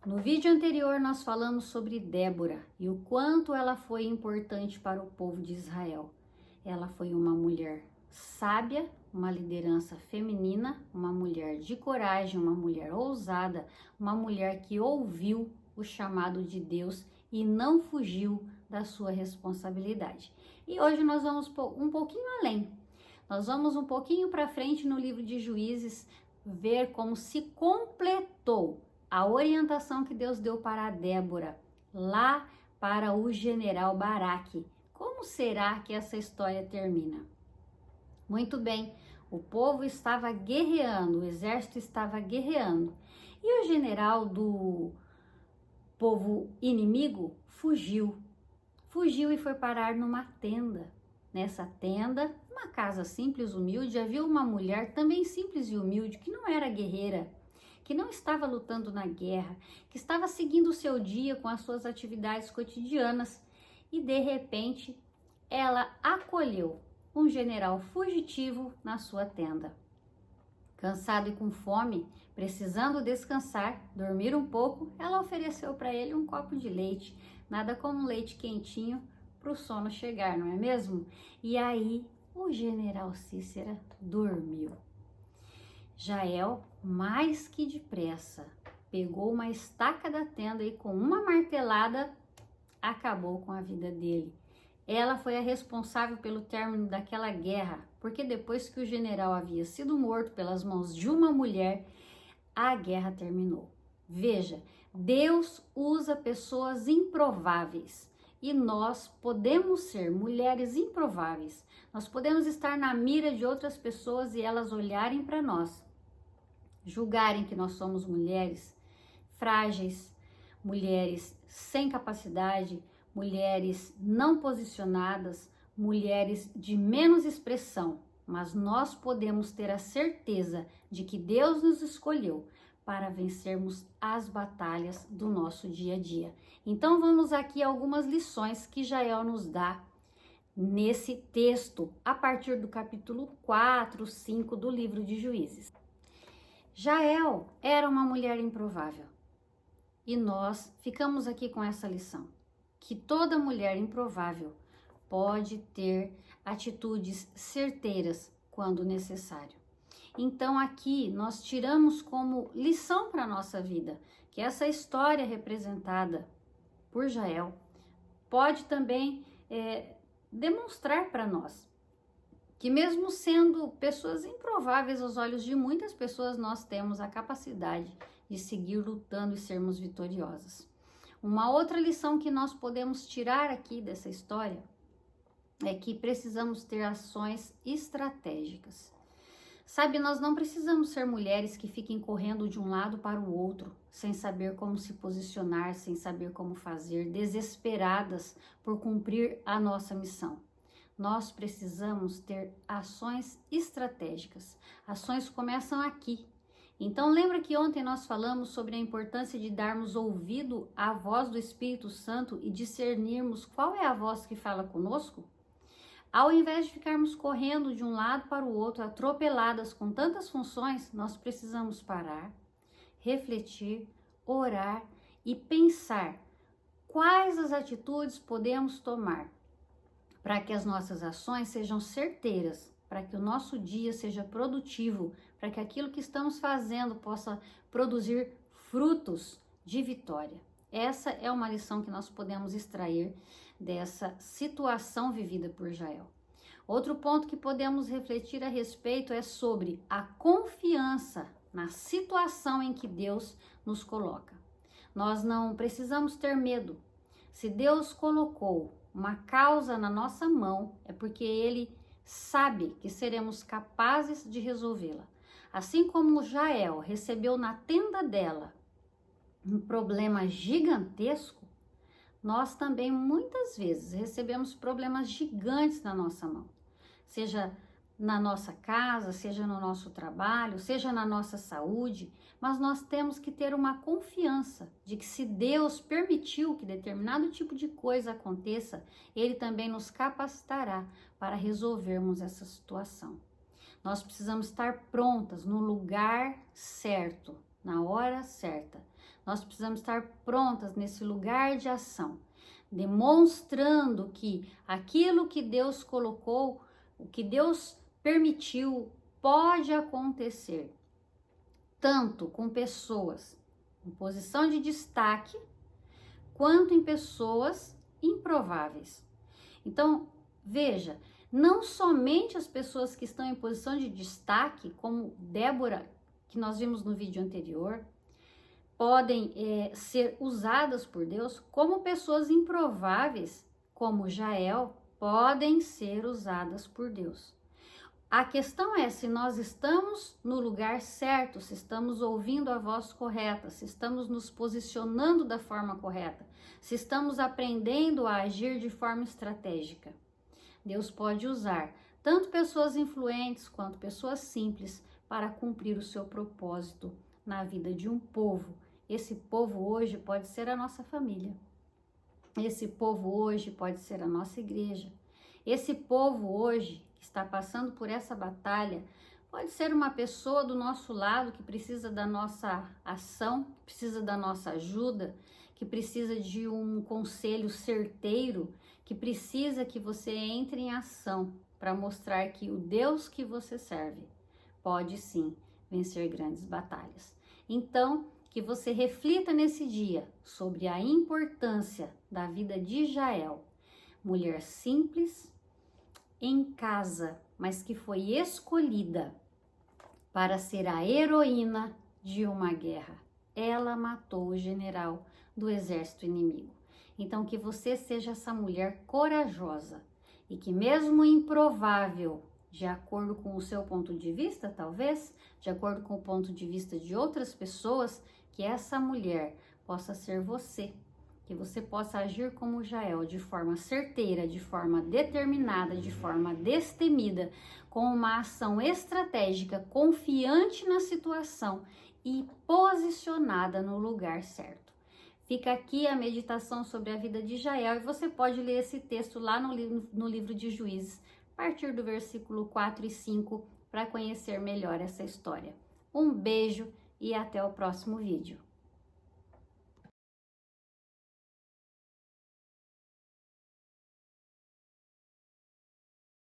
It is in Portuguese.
No vídeo anterior nós falamos sobre Débora e o quanto ela foi importante para o povo de Israel. Ela foi uma mulher sábia, uma liderança feminina, uma mulher de coragem, uma mulher ousada, uma mulher que ouviu o chamado de Deus e não fugiu da sua responsabilidade. E hoje nós vamos um pouquinho além. Nós vamos um pouquinho para frente no livro de Juízes ver como se completou a orientação que Deus deu para Débora, lá para o general Baraque. Como será que essa história termina? Muito bem, o povo estava guerreando, o exército estava guerreando, e o general do povo inimigo fugiu e foi parar numa tenda. Nessa tenda, uma casa simples, humilde, havia uma mulher também simples e humilde, que não era guerreira, que não estava lutando na guerra, que estava seguindo o seu dia com as suas atividades cotidianas e de repente ela acolheu um general fugitivo na sua tenda. Cansado e com fome, precisando descansar, dormir um pouco, ela ofereceu para ele um copo de leite, nada como leite quentinho para o sono chegar, não é mesmo? E aí o general Cícera dormiu. Jael, mais que depressa, pegou uma estaca da tenda e com uma martelada acabou com a vida dele. Ela foi a responsável pelo término daquela guerra, porque depois que o general havia sido morto pelas mãos de uma mulher, a guerra terminou. Veja, Deus usa pessoas improváveis e nós podemos ser mulheres improváveis. Nós podemos estar na mira de outras pessoas e elas olharem para nós, julgarem que nós somos mulheres frágeis, mulheres sem capacidade, mulheres não posicionadas, mulheres de menos expressão, mas nós podemos ter a certeza de que Deus nos escolheu para vencermos as batalhas do nosso dia a dia. Então vamos aqui a algumas lições que Jael nos dá nesse texto, a partir do capítulo 4, 5 do livro de Juízes. Jael era uma mulher improvável. E nós ficamos aqui com essa lição, que toda mulher improvável pode ter atitudes certeiras quando necessário. Então aqui nós tiramos como lição para a nossa vida, que essa história representada por Jael pode também demonstrar para nós que mesmo sendo pessoas improváveis aos olhos de muitas pessoas, nós temos a capacidade de seguir lutando e sermos vitoriosas. Uma outra lição que nós podemos tirar aqui dessa história é que precisamos ter ações estratégicas. Sabe, nós não precisamos ser mulheres que fiquem correndo de um lado para o outro, sem saber como se posicionar, sem saber como fazer, desesperadas por cumprir a nossa missão. Nós precisamos ter ações estratégicas. Ações começam aqui. Então, lembra que ontem nós falamos sobre a importância de darmos ouvido à voz do Espírito Santo e discernirmos qual é a voz que fala conosco? Ao invés de ficarmos correndo de um lado para o outro, atropeladas com tantas funções, nós precisamos parar, refletir, orar e pensar quais as atitudes podemos tomar para que as nossas ações sejam certeiras, para que o nosso dia seja produtivo, para que aquilo que estamos fazendo possa produzir frutos de vitória. Essa é uma lição que nós podemos extrair dessa situação vivida por Jael. Outro ponto que podemos refletir a respeito é sobre a confiança na situação em que Deus nos coloca. Nós não precisamos ter medo. Se Deus colocou uma causa na nossa mão, é porque Ele sabe que seremos capazes de resolvê-la. Assim como Jael recebeu na tenda dela um problema gigantesco, nós também muitas vezes recebemos problemas gigantes na nossa mão. Seja na nossa casa, seja no nosso trabalho, seja na nossa saúde, mas nós temos que ter uma confiança de que se Deus permitiu que determinado tipo de coisa aconteça, Ele também nos capacitará para resolvermos essa situação. Nós precisamos estar prontas no lugar certo, na hora certa. Nós precisamos estar prontas nesse lugar de ação, demonstrando que aquilo que Deus colocou, o que Deus permitiu, pode acontecer, tanto com pessoas em posição de destaque, quanto em pessoas improváveis. Então, veja, não somente as pessoas que estão em posição de destaque, como Débora, que nós vimos no vídeo anterior, podem ser usadas por Deus, como pessoas improváveis, como Jael, podem ser usadas por Deus. A questão é se nós estamos no lugar certo, se estamos ouvindo a voz correta, se estamos nos posicionando da forma correta, se estamos aprendendo a agir de forma estratégica. Deus pode usar tanto pessoas influentes quanto pessoas simples para cumprir o seu propósito na vida de um povo. Esse povo hoje pode ser a nossa família. Esse povo hoje pode ser a nossa igreja. Esse povo hoje que está passando por essa batalha pode ser uma pessoa do nosso lado que precisa da nossa ação, precisa da nossa ajuda, que precisa de um conselho certeiro, que precisa que você entre em ação para mostrar que o Deus que você serve pode sim vencer grandes batalhas. Então, que você reflita nesse dia sobre a importância da vida de Jael, mulher simples, em casa, mas que foi escolhida para ser a heroína de uma guerra. Ela matou o general do exército inimigo. Então, que você seja essa mulher corajosa e que mesmo improvável, de acordo com o seu ponto de vista, talvez, de acordo com o ponto de vista de outras pessoas, que essa mulher possa ser você, que você possa agir como Jael, de forma certeira, de forma determinada, de forma destemida, com uma ação estratégica, confiante na situação e posicionada no lugar certo. Fica aqui a meditação sobre a vida de Jael e você pode ler esse texto lá no livro de Juízes, a partir do versículo 4 e 5, para conhecer melhor essa história. Um beijo e até o próximo vídeo.